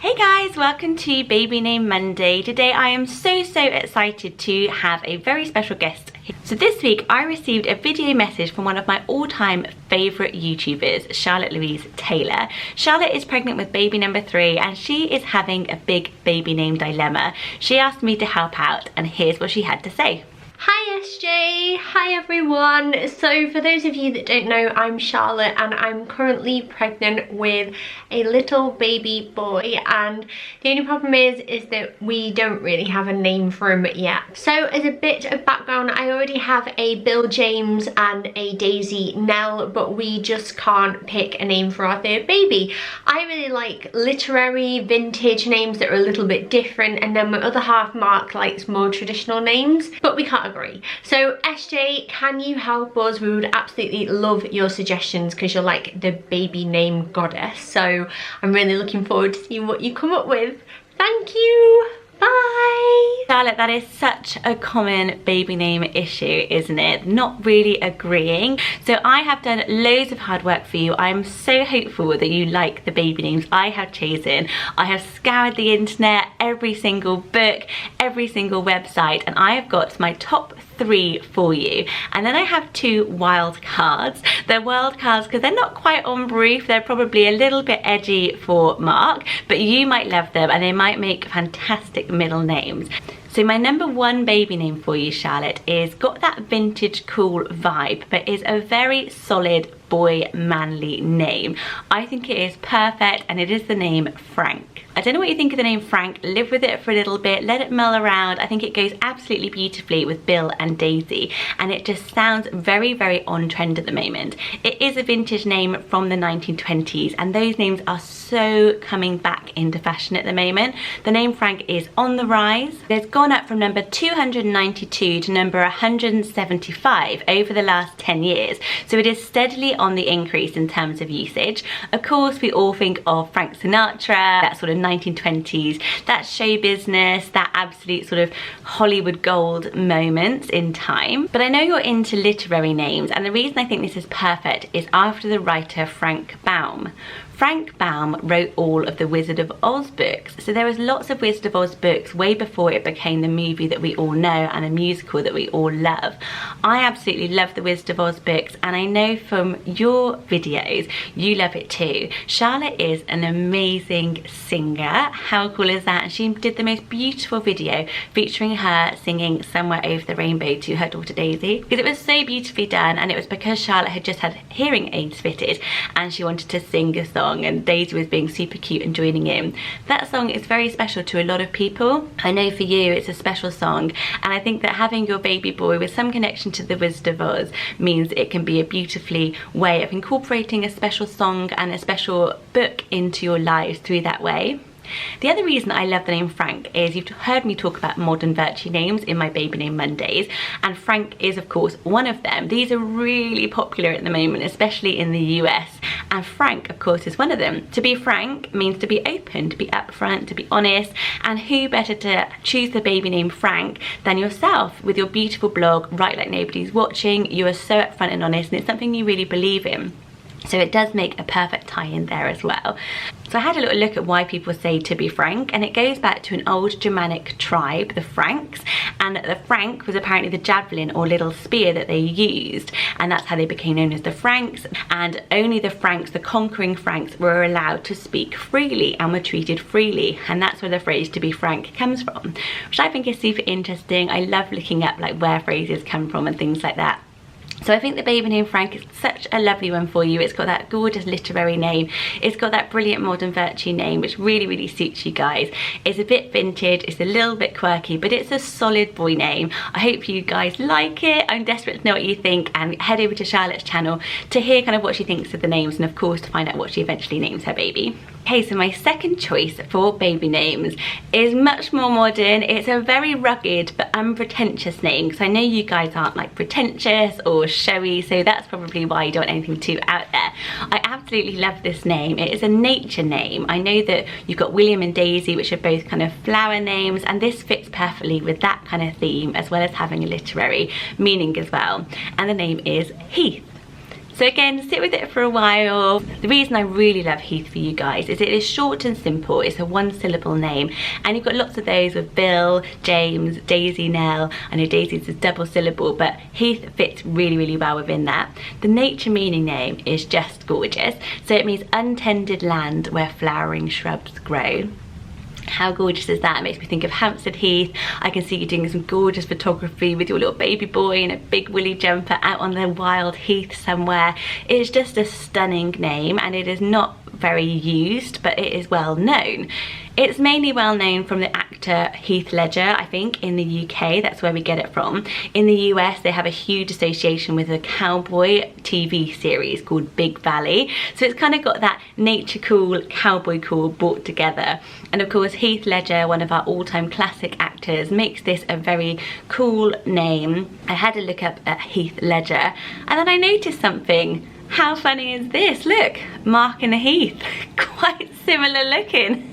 Hey guys, welcome to Baby Name Monday. Today I am so excited to have a very special guest. So this week I received a video message from one of my all-time favourite YouTubers, Charlotte Louise Taylor. Charlotte is pregnant with baby number 3 and she is having a big baby name dilemma. She asked me to help out and here's what she had to say. Hi SJ, hi everyone. So for those of you that don't know, I'm Charlotte and I'm currently pregnant with a little baby boy, and the only problem is that we don't really have a name for him yet. So as a bit of background, I already have a Bill James and a Daisy Nell, but we just can't pick a name for our third baby. I really like literary vintage names that are a little bit different, and then my other half Mark likes more traditional names, but we can't agree. So SJ, can you help us? We would absolutely love your suggestions because you're like the baby name goddess. So I'm really looking forward to seeing what you come up with. Thank you. Bye. Charlotte, that is such a common baby name issue, isn't it? Not really agreeing. So I have done loads of hard work for you. I'm so hopeful that you like the baby names I have chosen. I have scoured the internet, every single book, every single website, and I have got my top 3 for you. And then I have 2 wild cards. They're wild cards because they're not quite on brief. They're probably a little bit edgy for Mark, but you might love them and they might make fantastic middle names. So my number 1 baby name for you, Charlotte, is got that vintage cool vibe, but is a very solid boy manly name. I think it is perfect and it is the name Frank. I don't know what you think of the name Frank. Live with it for a little bit, let it mull around. I think it goes absolutely beautifully with Bill and Daisy, and it just sounds very on trend at the moment. It is a vintage name from the 1920s and those names are so coming back into fashion at the moment. The name Frank is on the rise. It's gone up from number 292 to number 175 over the last 10 years. So it is steadily on the increase in terms of usage. Of course, we all think of Frank Sinatra, that sort of 1920s, that show business, that absolute sort of Hollywood gold moments in time. But I know you're into literary names, and the reason I think this is perfect is after the writer Frank Baum. Frank Baum wrote all of the Wizard of Oz books. So there was lots of Wizard of Oz books way before it became the movie that we all know and a musical that we all love. I absolutely love the Wizard of Oz books, and I know from your videos you love it too. Charlotte is an amazing singer. How cool is that? And she did the most beautiful video featuring her singing Somewhere Over the Rainbow to her daughter Daisy, because it was so beautifully done, and it was because Charlotte had just had hearing aids fitted and she wanted to sing a song, and Daisy was being super cute and joining in. That song is very special to a lot of people. I know for you it's a special song, and I think that having your baby boy with some connection to the Wizard of Oz means it can be a beautifully way of incorporating a special song and a special book into your lives through that way. The other reason I love the name Frank is you've heard me talk about modern virtue names in my Baby Name Mondays, and Frank is of course one of them. These are really popular at the moment, especially in the US, and Frank of course is one of them. To be frank means to be open, to be upfront, to be honest, and who better to choose the baby name Frank than yourself with your beautiful blog, Write Like Nobody's Watching. You are so upfront and honest, and it's something you really believe in. So it does make a perfect tie-in there as well. So I had a little look at why people say to be frank, and it goes back to an old Germanic tribe, the Franks, and the frank was apparently the javelin or little spear that they used, and that's how they became known as the Franks. And only the Franks, the conquering Franks, were allowed to speak freely and were treated freely, and that's where the phrase to be frank comes from, which I think is super interesting. I love looking up like where phrases come from and things like that. So I think the baby name Frank is such a lovely one for you. It's got that gorgeous literary name. It's got that brilliant modern virtue name, which really suits you guys. It's a bit vintage, it's a little bit quirky, but it's a solid boy name. I hope you guys like it. I'm desperate to know what you think, and head over to Charlotte's channel to hear kind of what she thinks of the names, and of course to find out what she eventually names her baby. Okay, so my second choice for baby names is much more modern. It's a very rugged but unpretentious name, because I know you guys aren't like pretentious or showy, so that's probably why you don't want anything too out there. I absolutely love this name. It is a nature name. I know that you've got William and Daisy, which are both kind of flower names, and this fits perfectly with that kind of theme, as well as having a literary meaning as well. And the name is Heath. So again, sit with it for a while. The reason I really love Heath for you guys is it is short and simple. It's a one-syllable name, and you've got lots of those with Bill, James, Daisy, Nell. I know Daisy's a double syllable, but Heath fits really, really well within that. The nature meaning name is just gorgeous. So it means untended land where flowering shrubs grow. How gorgeous is that? It makes me think of Hampstead Heath. I can see you doing some gorgeous photography with your little baby boy in a big woolly jumper out on the wild heath somewhere. It's just a stunning name, and it is not very used, but it is well known. It's mainly well known from the actor Heath Ledger, I think, in the UK. That's where we get it from. In the US, they have a huge association with a cowboy TV series called Big Valley. So it's kind of got that nature cool, cowboy cool brought together. And of course, Heath Ledger, one of our all-time classic actors, makes this a very cool name. I had a look up at Heath Ledger, and then I noticed something. How funny is this? Look, Mark and Heath, quite similar looking.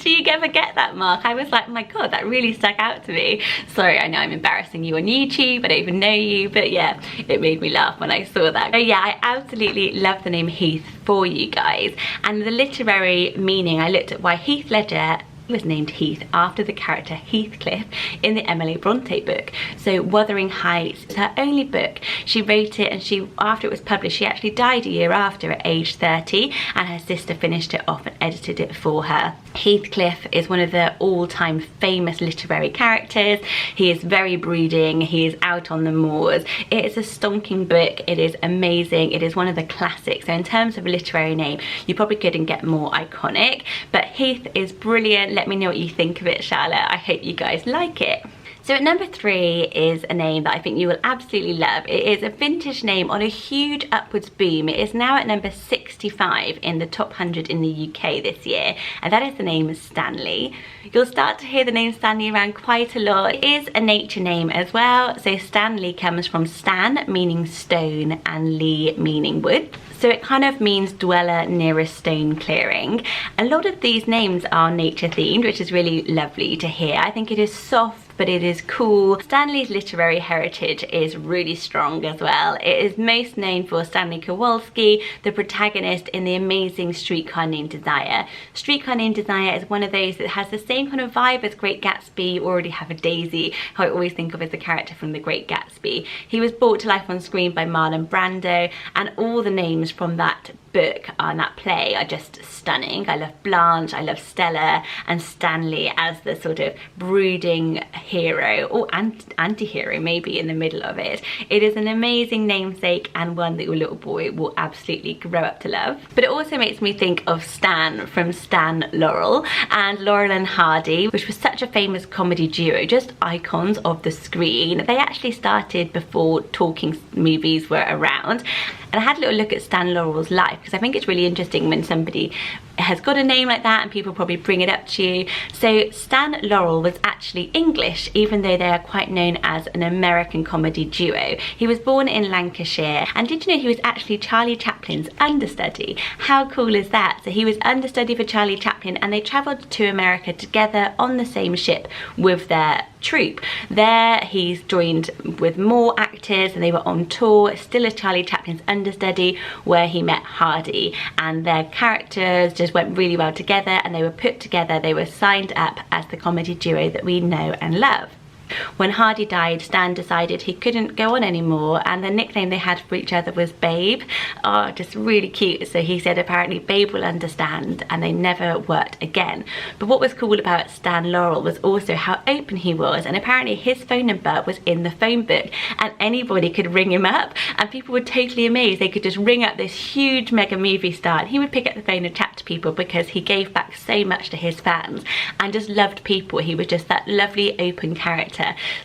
Do you ever get that, Mark? I was like, oh my god, that really stuck out to me. Sorry, I know I'm embarrassing you on YouTube, I don't even know you, but yeah, it made me laugh when I saw that. So yeah, I absolutely love the name Heath for you guys. And the literary meaning, I looked at why Heath Ledger was named Heath after the character Heathcliff in the Emily Bronte book. So Wuthering Heights is her only book. She wrote it, and after it was published, she actually died a year after at age 30, and her sister finished it off and edited it for her. Heathcliff is one of the all-time famous literary characters. He is very brooding, he is out on the moors. It is a stonking book, it is amazing, it is one of the classics. So in terms of a literary name, you probably couldn't get more iconic, but Heath is brilliant. Let me know what you think of it, Charlotte. I hope you guys like it. So at number 3 is a name that I think you will absolutely love. It is a vintage name on a huge upwards boom. It is now at number 65 in the top 100 in the UK this year, and that is the name Stanley. You'll start to hear the name Stanley around quite a lot. It is a nature name as well. So Stanley comes from Stan, meaning stone, and Lee, meaning wood. So it kind of means dweller near a stone clearing. A lot of these names are nature themed, which is really lovely to hear. I think it is soft, but it is cool. Stanley's literary heritage is really strong as well. It is most known for Stanley Kowalski, the protagonist in the amazing Streetcar Named Desire. Streetcar Named Desire is one of those that has the same kind of vibe as Great Gatsby. You already have a Daisy, who I always think of as the character from The Great Gatsby. He was brought to life on screen by Marlon Brando, and all the names from that book and that play are just stunning. I love Blanche, I love Stella, and Stanley as the sort of brooding hero, or anti-hero maybe, in the middle of it. It is an amazing namesake, and one that your little boy will absolutely grow up to love. But it also makes me think of Stan from Stan Laurel and Laurel and Hardy, which was such a famous comedy duo, just icons of the screen. They actually started before talking movies were around. And I had a little look at Stan Laurel's life, because I think it's really interesting when somebody has got a name like that and people probably bring it up to you. So Stan Laurel was actually English, even though they are quite known as an American comedy duo. He was born in Lancashire, and did you know he was actually Charlie Chaplin's understudy? How cool is that? So he was understudy for Charlie Chaplin, and they travelled to America together on the same ship with their troupe. There he's joined with more actors, and they were on tour still as Charlie Chaplin's understudy, where he met Hardy, and their characters just went really well together, and they were put together, they were signed up as the comedy duo that we know and love. When Hardy died, Stan decided he couldn't go on anymore, and the nickname they had for each other was Babe. Oh, just really cute. So he said apparently Babe will understand, and they never worked again. But what was cool about Stan Laurel was also how open he was, and apparently his phone number was in the phone book, and anybody could ring him up, and people were totally amazed. They could just ring up this huge mega movie star, and he would pick up the phone and chat to people, because he gave back so much to his fans and just loved people. He was just that lovely open character.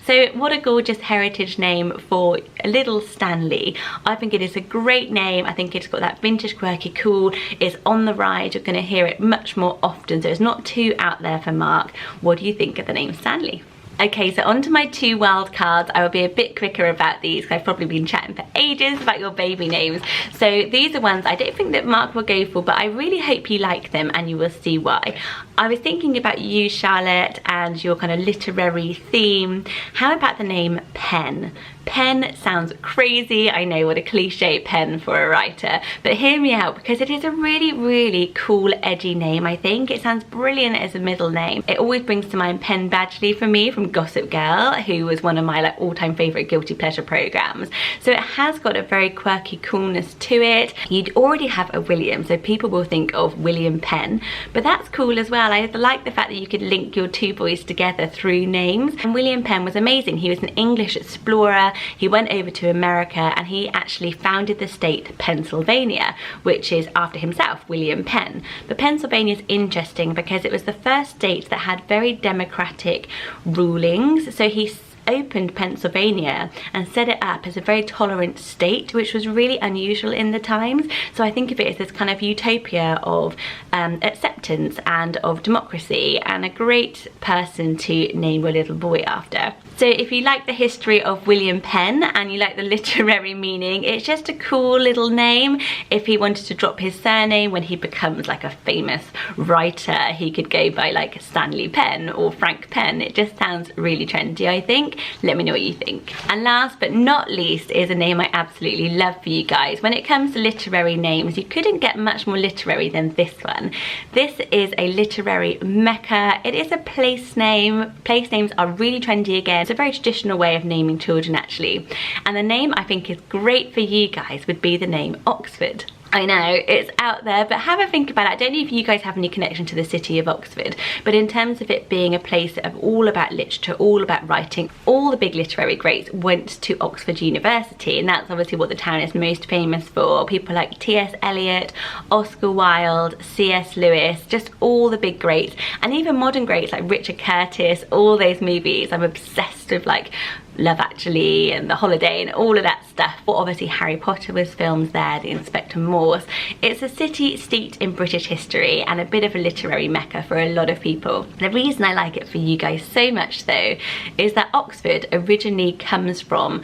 So what a gorgeous heritage name for a little Stanley. I think it is a great name. I think it's got that vintage quirky cool. It's on the rise. You're going to hear it much more often, so it's not too out there for Mark. What do you think of the name Stanley? Okay, so on to my 2 wild cards. I will be a bit quicker about these, because I've probably been chatting for ages about your baby names. So these are ones I don't think that Mark will go for, but I really hope you like them, and you will see why. I was thinking about you, Charlotte, and your kind of literary theme. How about the name Penn? Penn sounds crazy. I know, what a cliche Penn for a writer, but hear me out, because it is a really, really cool, edgy name, I think. It sounds brilliant as a middle name. It always brings to mind Penn Badgley for me from Gossip Girl, who was one of my like all-time favourite guilty pleasure programmes. So it has got a very quirky coolness to it. You'd already have a William, so people will think of William Penn, but that's cool as well. I like the fact that you could link your two boys together through names. And William Penn was amazing. He was an English explorer. He went over to America and he actually founded the state Pennsylvania, which is after himself, William Penn. But Pennsylvania is interesting because it was the first state that had very democratic rulings. So he opened Pennsylvania and set it up as a very tolerant state, which was really unusual in the times. So I think of it as this kind of utopia of acceptance and of democracy, and a great person to name your little boy after. So if you like the history of William Penn and you like the literary meaning, it's just a cool little name. If he wanted to drop his surname when he becomes like a famous writer, he could go by like Stanley Penn or Frank Penn. It just sounds really trendy, I think. Let me know what you think. And last but not least is a name I absolutely love for you guys. When it comes to literary names, you couldn't get much more literary than this one. This is a literary mecca. It is a place name. Place names are really trendy again. It's a very traditional way of naming children actually. And the name I think is great for you guys would be the name Oxford. I know, it's out there, but have a think about it. I don't know if you guys have any connection to the city of Oxford, but in terms of it being a place of all about literature, all about writing, all the big literary greats went to Oxford University, and that's obviously what the town is most famous for. People like T.S. Eliot, Oscar Wilde, C.S. Lewis, just all the big greats, and even modern greats like Richard Curtis, all those movies. I'm obsessed with like Love Actually and The Holiday and all of that stuff. Well, obviously Harry Potter was filmed there, the Inspector Morse. It's a city steeped in British history and a bit of a literary mecca for a lot of people. The reason I like it for you guys so much though is that Oxford originally comes from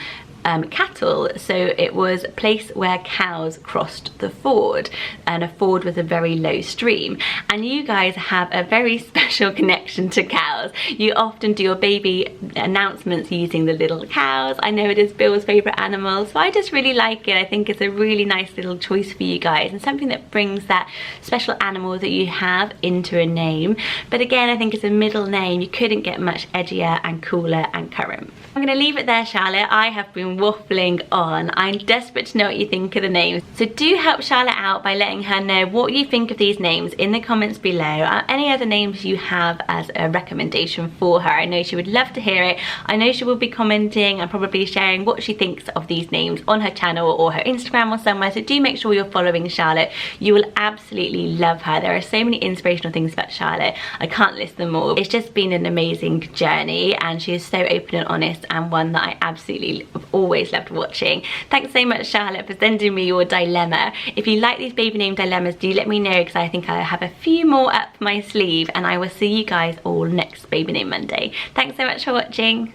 cattle, so it was a place where cows crossed the ford, and a ford was a very low stream, and you guys have a very special connection to cows. You often do your baby announcements using the little cows. I know it is Bill's favourite animal, so I just really like it. I think it's a really nice little choice for you guys and something that brings that special animal that you have into a name. But again, I think it's a middle name. You couldn't get much edgier and cooler and current. I'm going to leave it there, Charlotte. I have been waffling on. I'm desperate to know what you think of the names. So do help Charlotte out by letting her know what you think of these names in the comments below. Any other names you have as a recommendation for her. I know she would love to hear it. I know she will be commenting and probably sharing what she thinks of these names on her channel or her Instagram or somewhere. So do make sure you're following Charlotte. You will absolutely love her. There are so many inspirational things about Charlotte. I can't list them all. It's just been an amazing journey, and she is so open and honest, and one that I absolutely have always loved watching. Thanks so much, Charlotte, for sending me your dilemma. If you like these baby name dilemmas, do let me know, because I think I have a few more up my sleeve, and I will see you guys all next Baby Name Monday. Thanks so much for watching.